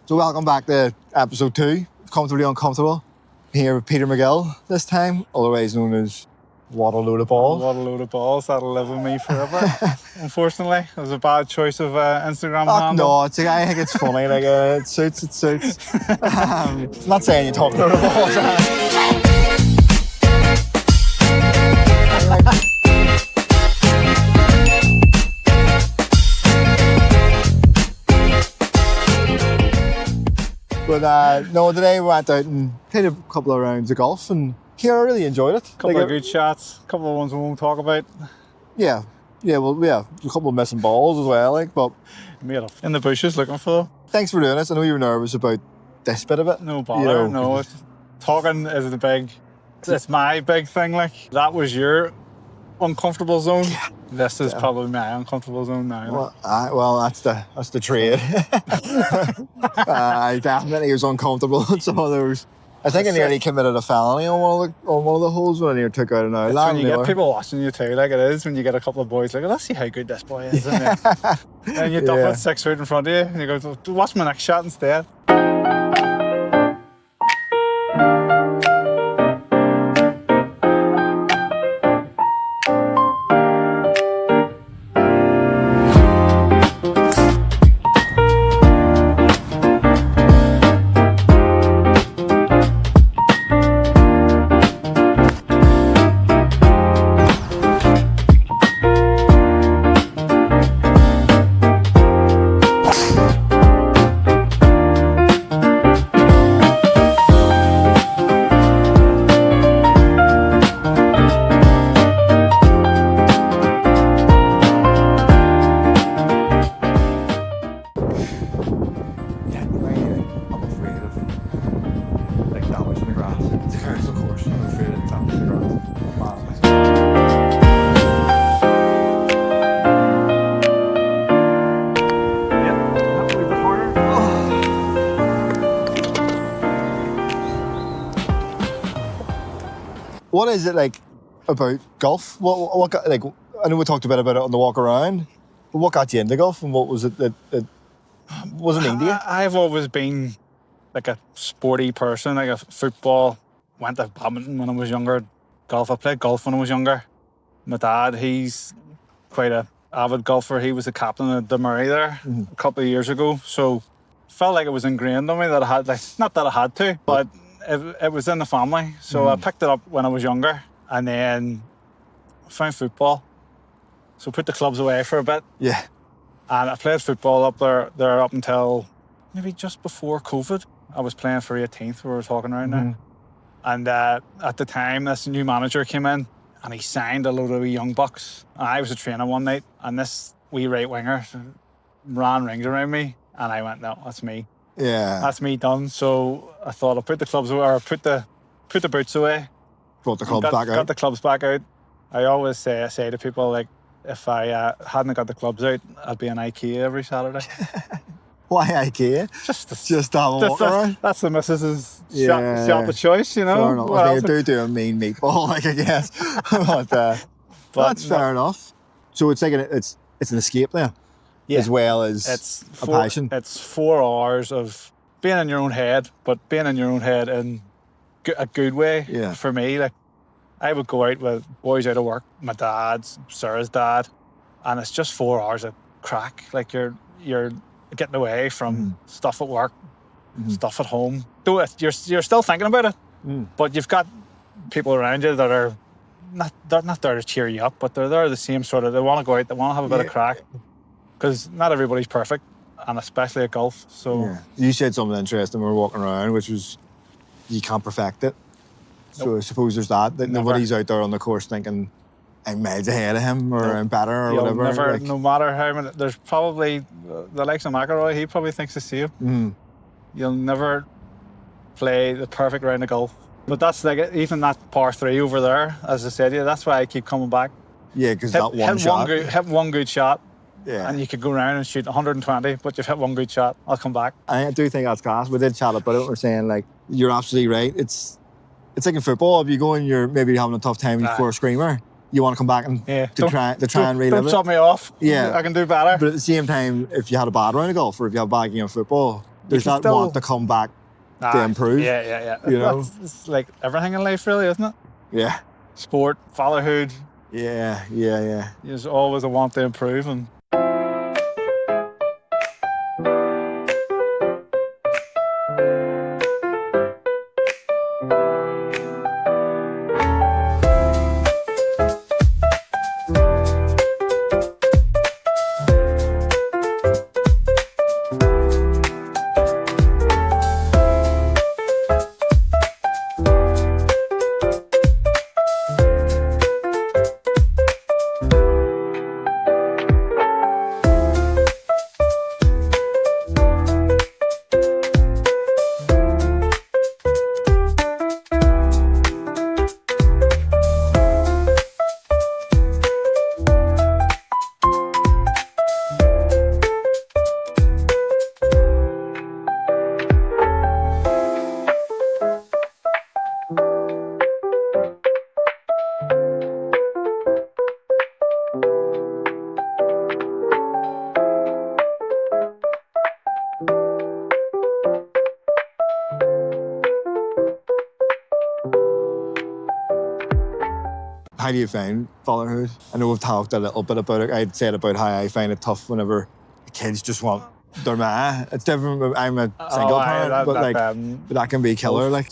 So welcome back to episode 2, Comfortably Uncomfortable. Here with Peter Magill this time, otherwise known as What a Load of Balls. What a load of balls. That'll live with me forever. Unfortunately, it was a bad choice of Instagram Oh, handle. no, I think it's funny. Like it suits. I'm not saying you talk load of balls. But no, today we went out and played a couple of rounds of golf, and here I really enjoyed it. Couple of good shots, couple of ones we won't talk about. Yeah, a couple of missing balls as well. But Made up in the bushes looking for them. Thanks for doing this. I know you were nervous about this bit of it. No bother. No, talking is it's my big thing. Like that was your uncomfortable zone. Yeah. This is probably my uncomfortable zone now. Well, that's the trade. I definitely was uncomfortable with some of those. I think I nearly committed a felony on one of the holes when I nearly took out an outline. When you get people watching you too, like it is when you get a couple of boys like, let's see how good this boy is. And you duff it 6 feet in front of you and you go, watch my next shot instead. What is it like about golf? What got, like? I know we talked a bit about it on the walk around, but what got you into golf, and what was it that wasn't into you? I've always been like a sporty person, like a football. Went to badminton when I was younger. Golf. I played golf when I was younger. My dad, he's quite a avid golfer. He was the captain of the Murray there a couple of years ago. So felt like it was ingrained on me that I had, like, not that I had to, but it was in the family. So I picked it up when I was younger, and then found football. So put the clubs away for a bit. Yeah. And I played football up there up until maybe just before COVID. I was playing for 18th, we were talking around now. And at the time, this new manager came in and he signed a load of young bucks. And I was a trainer one night, and this wee right winger ran rings around me, and I went, no, that's me. Yeah. That's me done. So I thought I'll put the clubs away, or put the boots away. Brought the clubs back out. Got the clubs back out. I always say to people, like, if I hadn't got the clubs out, I'd be in IKEA every Saturday. Why IKEA? Just to have a walk around? That's the missus's shop of choice, you know? Fair enough. Well, they do a mean meatball, like, I guess. but that's fair enough. So it's like it's an escape then, as well as a passion. It's 4 hours of being in your own head, but being in your own head in a good way. Yeah. For me, like, I would go out with boys out of work, my dad's, Sarah's dad, and it's just 4 hours of crack. Like, you're getting away from stuff at work, stuff at home. You're still thinking about it, but you've got people around you that are not there to cheer you up, but they're there the same sort of, they want to go out, they want to have a bit of crack, because not everybody's perfect, and especially at golf. So you said something interesting when we were walking around, which was you can't perfect it. So I suppose there's that nobody's out there on the course thinking I'm miles ahead of him, or I'm better, or whatever. No matter how many, there's probably the likes of McIlroy, he probably thinks the same. You'll never play the perfect round of golf. But that's like, even that par 3 over there, as I said, that's why I keep coming back. Yeah, because that one shot. Hit one good shot. Yeah. And you could go around and shoot 120, but you've hit one good shot, I'll come back. I do think that's class. We did chat about it. We're saying, like, you're absolutely right. It's like in football, if you go and you're maybe having a tough time for a screamer, you want to come back and try and relive it. Don't shut me off. Yeah. I can do better. But at the same time, if you had a bad round of golf, or if you have a bad game of football, there's can that still want to come back to improve. Yeah. You know? It's like everything in life, really, isn't it? Yeah. Sport, fatherhood. Yeah. There's always a want to improve, and How do you find fatherhood? I know we've talked a little bit about it. I'd said about how I find it tough whenever the kids just want their ma. It's different. I'm a single parent, but that can be killer. Like,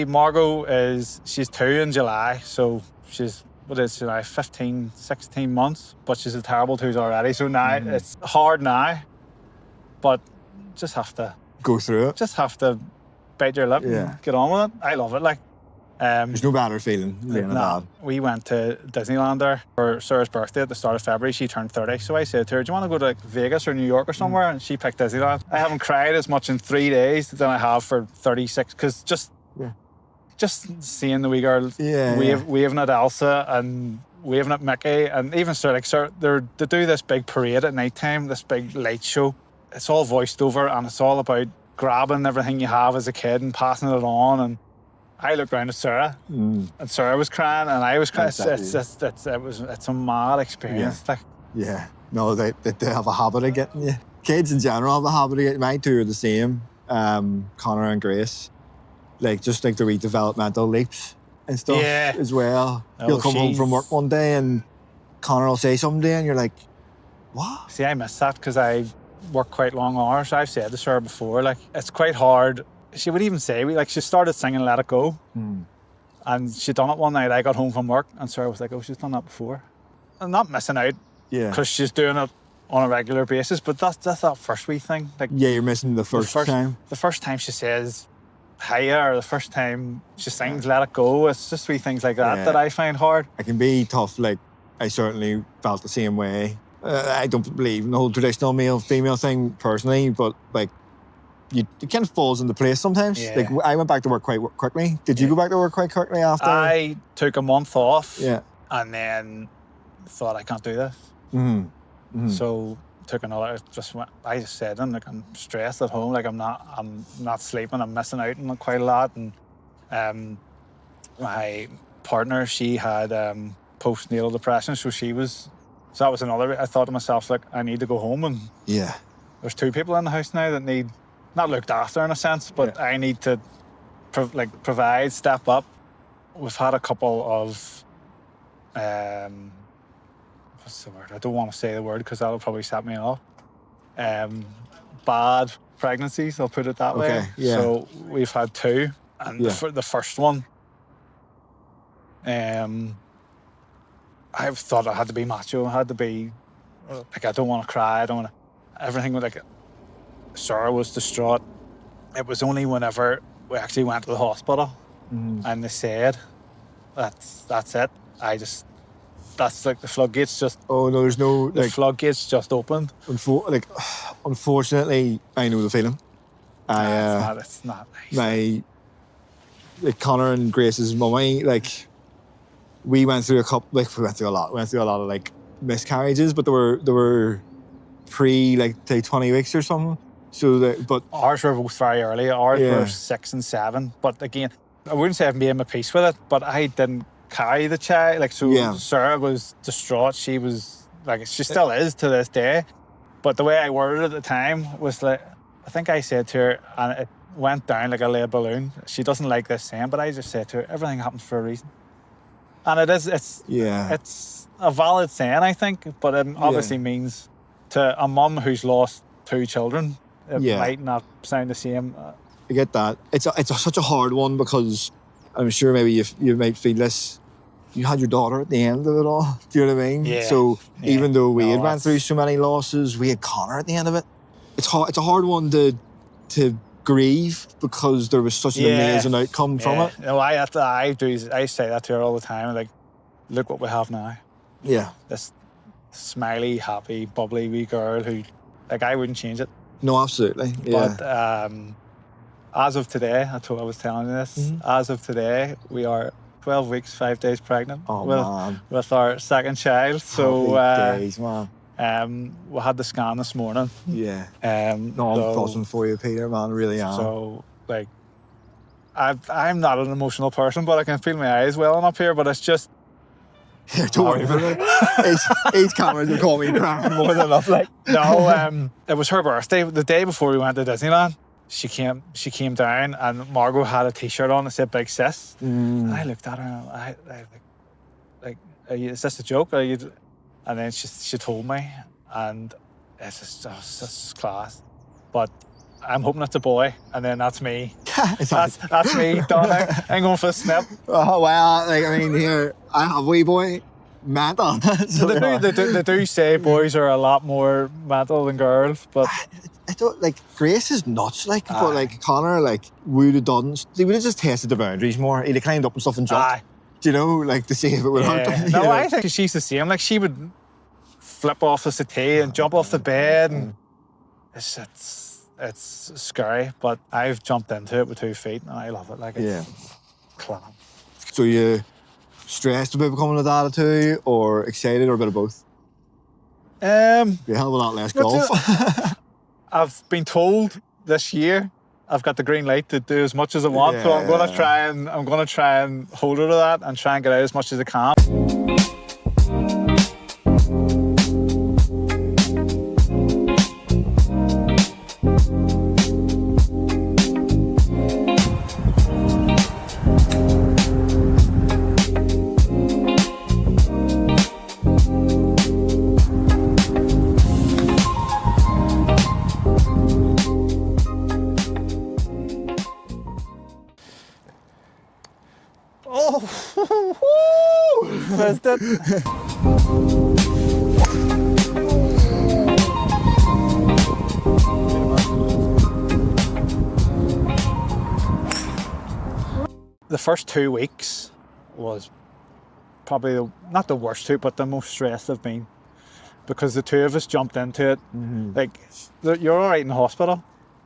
Margot she's 2 in July, so she's, 15, 16 months, but she's a terrible 2s already. So now it's hard now, but just have to go through it. Just have to bite your lip and get on with it. I love it. Like, there's no better feeling being a dad. We went to Disneyland there for Sarah's birthday at the start of February. She turned 30. So I said to her, do you want to go to like Vegas or New York or somewhere? And she picked Disneyland. I haven't cried as much in 3 days than I have for 36, because just seeing the wee girl waving at Elsa and waving at Mickey, and even they do this big parade at night time, this big light show. It's all voiced over, and it's all about grabbing everything you have as a kid and passing it on. And I looked around at Sarah, and Sarah was crying, and I was crying. It's a mad experience. No, they have a habit of getting you. Kids in general have a habit of getting. My 2 are the same. Connor and Grace, just the wee developmental leaps and stuff as well. You'll come home from work one day, and Connor will say something, and you're like, "What?" See, I miss that because I work quite long hours. I've said to Sarah before, it's quite hard. She would even say, she started singing Let It Go. And she'd done it one night. I got home from work, and Sarah was like, oh, she's done that before. I'm not missing out because she's doing it on a regular basis, but that's that first wee thing. You're missing the first time. The first time she says hiya, or the first time she sings Let It Go. It's just wee things like that that I find hard. It can be tough. I certainly felt the same way. I don't believe in the whole traditional male-female thing personally, but it kind of falls into place sometimes. I went back to work quite quickly. Did you go back to work quite quickly after? I took a month off. And then thought, I can't do this. So took another. I just said, I'm stressed at home. I'm not sleeping. I'm missing out on quite a lot. And my partner, she had postnatal depression, so that was another. I thought to myself, I need to go home, and there's 2 people in the house now that need not looked after in a sense, but I need to provide, step up. We've had a couple of what's the word? I don't want to say the word because that'll probably set me off. Bad pregnancies, I'll put it that way. So we've had 2, and the first one, I thought I had to be macho. I had to be I don't want to cry. I don't want to. Everything was Sarah was distraught. It was only whenever we actually went to the hospital and they said, that's it. That's the floodgates just... Oh, no, there's no... The floodgates just opened. Unfortunately, I know the feeling. It's not nice. Connor and Grace's mummy, we went through a couple... we went through a lot. We went through a lot of, miscarriages, but they were pre, say, 20 weeks or something. But ours were both very early. Ours were 6 and 7. But again, I wouldn't say I've made my peace with it, but I didn't carry the child. Sarah was distraught. She was she still is to this day. But the way I worded it at the time was I think I said to her, and it went down like a lead balloon. She doesn't like this saying, but I just said to her, everything happens for a reason. And it's a valid saying, I think, but it obviously means to a mum who's lost 2 children, it might not sound the same. I get that. It's such a hard one because I'm sure maybe you might feel this. You had your daughter at the end of it all. Do you know what I mean? Yeah. So even though we had went that's- through so many losses, we had Connor at the end of it. It's hard. It's a hard one to grieve because there was such an amazing outcome from it. No, I say that to her all the time. Like, look what we have now. Yeah. This smiley, happy, bubbly wee girl who, like, I wouldn't change it. No, absolutely. Yeah. But as of today, I was telling you this. As of today, we are 12 weeks, 5 days pregnant with our second child. So happy days, man. We had the scan this morning. Yeah. I'm buzzing for you, Peter, man. Really am. So, like, I'm not an emotional person, but I can feel my eyes welling up here. But it's just. Here, don't worry about it. Each cameras will call me crying more than enough. Like, no, it was her birthday. The day before we went to Disneyland, she came down, and Margot had a T-shirt on that said "Big Sis." And I looked at her, and I like, is this a joke? And then she told me, and it's just class. But I'm hoping it's a boy, and then that's me. that's me done. I'm going for a snip. Oh well, like I mean, here I have a wee boy, mental. So they do say boys are a lot more mental than girls, but I don't like Grace is nuts. Like, but like Connor, like would have done. They would have just tested the boundaries more. He'd have climbed up and stuff and jumped. Do you know, like to see if it would hurt. No, I think she's the same. Like she would flip off the settee and jump off the bed, and it's scary, but I've jumped into it with 2 feet and I love it. Like, it's class. So you stressed about becoming a dad too, or excited, or a bit of both? Be a hell of a lot less golf. I've been told this year I've got the green light to do as much as I want, so I'm gonna try and hold her to that and try and get out as much as I can. Missed it. The first 2 weeks was probably not the worst 2, but the most stressed I've been, because the 2 of us jumped into it. Like, you're all right in the hospital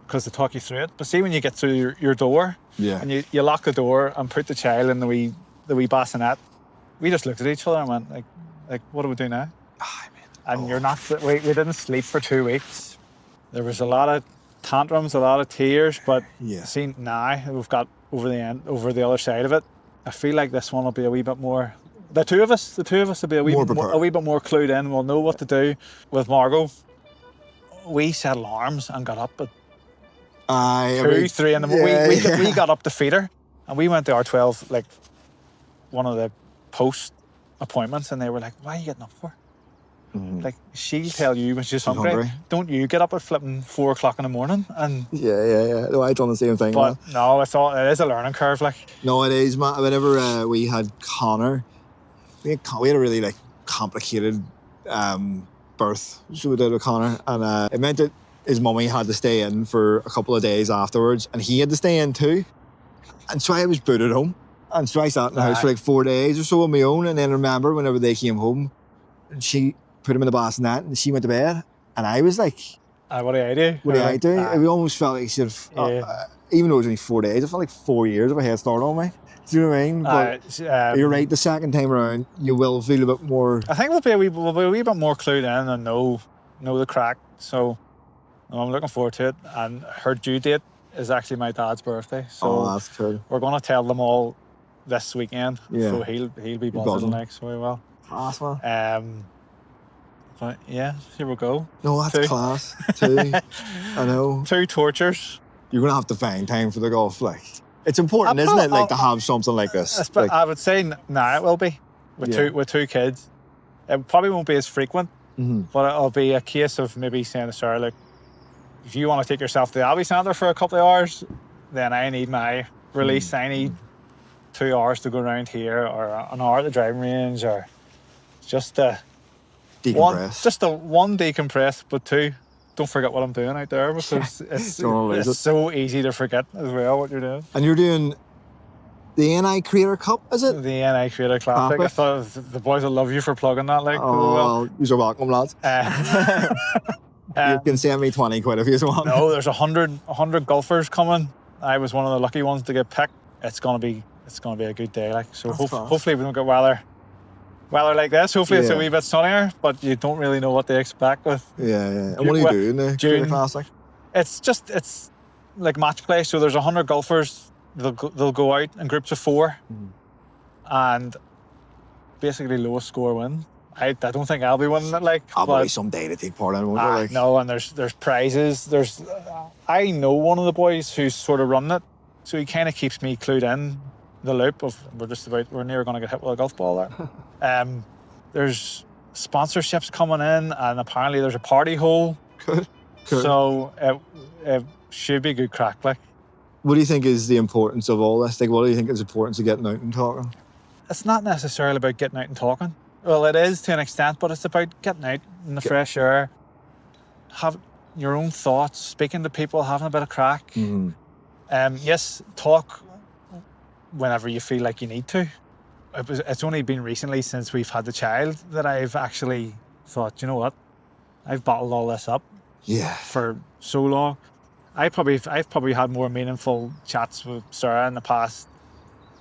because they talk you through it, but see when you get through your door and you lock the door and put the child in the wee bassinet, we just looked at each other and went like what do we do now? And we didn't sleep for 2 weeks. There was a lot of tantrums, a lot of tears, but see now we've got over the other side of it. I feel like this one will be a wee bit more. The two of us will be a wee bit more clued in. We'll know what to do. With Margot, we set alarms and got up at 2, 3 in the morning. We got up to feed her, and we went to R12, like one of the post appointments, and they were like, "Why are you getting up for?" Like, she'll tell you when she's hungry. Don't you get up at flipping 4 o'clock in the morning? And No, I done the same thing. But no, it is a learning curve. Like, no, it is, man. Whenever we had Connor, we had a really like complicated birth. So we did with Connor, and it meant that his mummy had to stay in for a couple of days afterwards, and he had to stay in too. And so I was booted home, and so I sat in the house for like 4 days or so on my own. And then remember, whenever they came home, she put him in the bassinet and she went to bed, and I was like, what do I do? What do I do? We almost felt like sort of, even though it was only 4 days, it felt like 4 years of a head start on me. Do you know what I mean? But you're right, the second time around, you will feel a bit more. I think we'll be a wee bit more clued in and know the crack. So I'm looking forward to it. And her due date is actually my dad's birthday. So that's cool. We're going to tell them all this weekend. So he'll be buzzing like, so he will. Awesome. But yeah, here we go. No, that's 2. class. 2. I know. 2 tortures. You're going to have to find time for the golf. Like, it's important, isn't it? Like, to have something like this. Like, I would say now it will be with two kids. It probably won't be as frequent, but it'll be a case of maybe saying to Sarah, look, if you want to take yourself to the Abbey Centre for a couple of hours, then I need my release. I need 2 hours to go around here, or an hour at the driving range, or just decompress. One decompress, but 2, don't forget what I'm doing out there, because it's so easy to forget as well what you're doing. And you're doing the NI Creator Cup, is it? The NI Creator Classic. I thought the boys will love you for plugging that. Like, well, you're welcome, lads. You can send me 20 quid if you want. No, there's 100 golfers coming. I was one of the lucky ones to get picked. It's gonna be a good day. Like, so hopefully we don't get weather like this. Hopefully it's a wee bit sunnier, but you don't really know what to expect with. Yeah. And what do you do in the Creator Classic? It's like match play. So there's 100 golfers. They'll go out in groups of 4, and basically lowest score wins. I don't think I'll be winning it. Like, I'll be someday to take part in, won't you? Like, no, and there's prizes. I know one of the boys who's sort of running it, so he kind of keeps me clued in the loop of we're near going to get hit with a golf ball there. There's sponsorships coming in, and apparently there's a party hole. Good. So it should be good crack. Like, what do you think is the importance of all this? Like, what do you think is the importance of getting out and talking? It's not necessarily about getting out and talking. Well, it is to an extent, but it's about getting out in the fresh air, have your own thoughts, speaking to people, having a bit of crack. Yes, talk whenever you feel like you need to. It's only been recently since we've had the child that I've actually thought, you know what, I've bottled all this up for so long. I've probably had more meaningful chats with Sarah in the past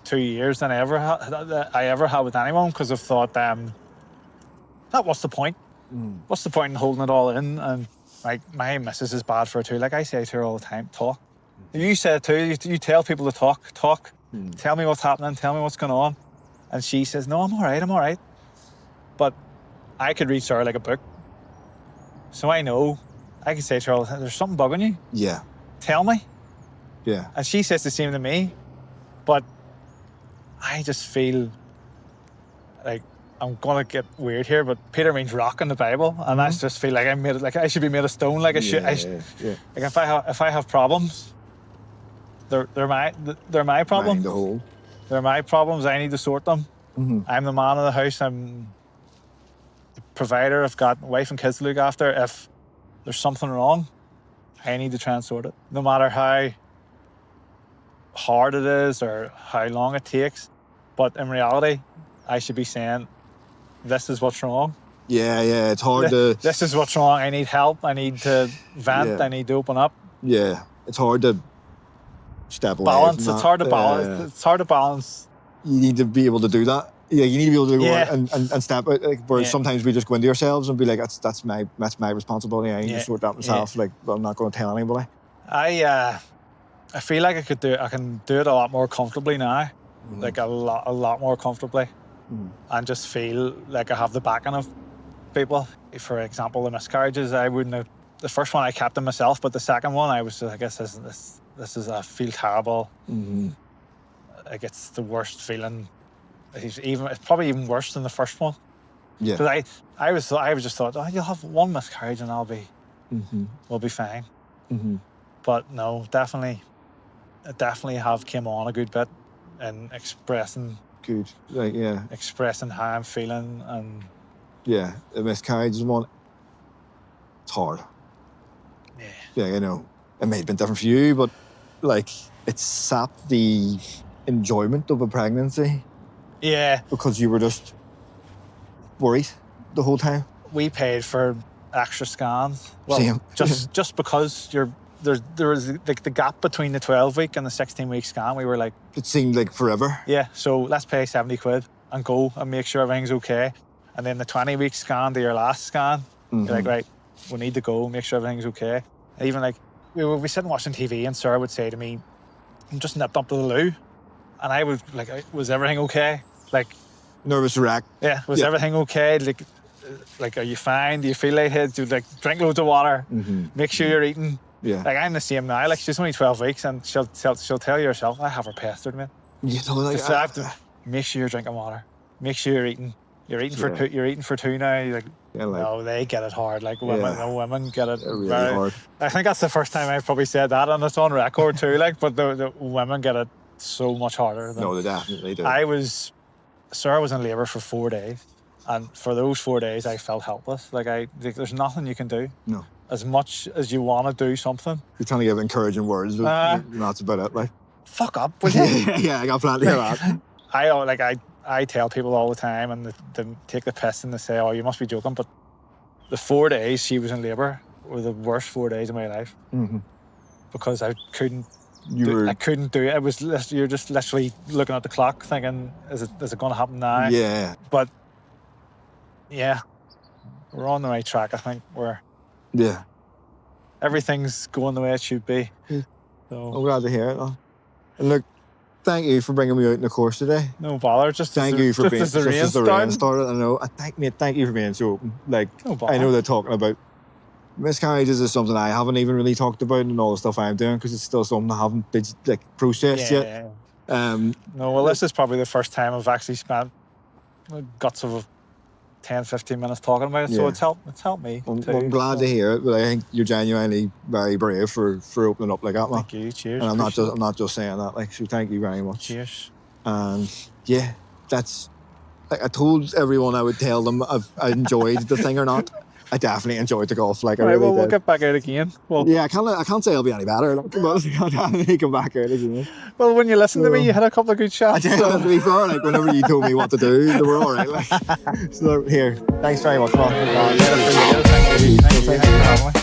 2 years than I ever had with anyone, because I've thought, what's the point? What's the point in holding it all in? And like, my missus is bad for it too. Like I say to her all the time, talk. You say it too. You tell people to talk. Tell me what's happening. Tell me what's going on. And she says, no, I'm all right. But I could read Sarah like a book. So I know, I can say to her all the time, there's something bugging you. Yeah. Tell me. Yeah. And she says the same to me. But I just feel like, I'm gonna get weird here, but Peter means rock in the Bible, and I just feel like I should be made of stone. Like I should. Like if I have problems, they're my problems. They're my problems. I need to sort them. I'm the man of the house. I'm the provider. I've got wife and kids to look after. If there's something wrong, I need to try and sort it, no matter how hard it is or how long it takes. But in reality, I should be saying, this is what's wrong. Yeah, it's hard to... This is what's wrong. I need help. I need to vent. I need to open up. Yeah, it's hard to step away. Balance. It's hard to balance. It's hard to balance. You need to be able to do that. Yeah, you need to be able to go out and step out. Like, whereas sometimes we just go into ourselves and be like, that's my responsibility. I need to sort that myself. Like, I'm not going to tell anybody. I feel like I can do it a lot more comfortably now. Like a lot more comfortably. And just feel like I have the backing of people. For example, the miscarriages, I wouldn't have... The first one I kept in myself, but the second one, I was, I guess, this is, I feel terrible. Like, it's the worst feeling. It's probably even worse than the first one. Yeah. Because I just thought, oh, you'll have one miscarriage and we'll be fine. But no, definitely have came on a good bit in expressing... Good. Like, expressing how I'm feeling. And the miscarriage is one. It's hard. Yeah, you know, it may have been different for you, but like, it sapped the enjoyment of a pregnancy. Yeah. Because you were just worried the whole time. We paid for extra scans. Well, same. Just because there was like the gap between the 12-week and the 16-week scan. We were like... It seemed like forever. Yeah, so let's pay 70 quid and go and make sure everything's okay. And then the 20-week scan to your last scan, you're like, right, we need to go, make sure everything's okay. And even like, we would be sitting watching TV and Sarah would say to me, I'm just nipped up to the loo. And I was like, was everything okay? Like... Nervous wreck. Yeah, was everything okay? Like, like, are you fine? Do you feel lightheaded? Do you like drink loads of water? Make sure you're eating. Yeah. Like I'm the same now. Like she's only 12 weeks, and she'll tell you herself, I have her pestered, man. You know, like, I have to make sure you're drinking water. Make sure you're eating. You're eating for two. You're eating for two now. Like, no, they get it hard. Like women, no women get it really very hard. I think that's the first time I've probably said that, and it's on record too. Like, but the women get it so much harder. No, they definitely do. Sarah was in labour for 4 days, and for those 4 days, I felt helpless. Like there's nothing you can do. No. As much as you want to do something, you're trying to give encouraging words, but that's about it. Like, fuck up, will you? Yeah, I got plenty of that. I tell people all the time, and they take the piss and they say, "Oh, you must be joking." But the 4 days she was in labour were the worst 4 days of my life because I couldn't. I couldn't do it. It was you're just literally looking at the clock, thinking, "Is it going to happen now?" Yeah. But yeah, we're on the right track. I think everything's going the way it should be. So I'm glad to hear it. Though. And look, thank you for bringing me out in the course today. No bother. Thank you for being just as the rain started. I know. Thank you for being so open. Like, no bother. I know they're talking about miscarriages is something I haven't even really talked about, and all the stuff I'm doing because it's still something I haven't processed yet. No, well, this is probably the first time I've actually spent guts of 10-15 minutes talking about it, so it's helped me. I'm glad to hear it, but I think you're genuinely very brave for opening up like that, man. Thank you. Cheers. And I'm not just saying that. Like, so thank you very much. Cheers. And yeah, that's like I told everyone I would tell them I enjoyed the thing or not. I definitely enjoyed the golf. Like, I really did. We'll get back out again. Well, yeah, I can't say I'll be any better. Like, but I'll definitely come back out again. Well, when you listen to me, you had a couple of good shots. I did, to be fair, like, whenever you told me what to do, they were all right. Like, so here, thanks very much, man. Thank you for having me.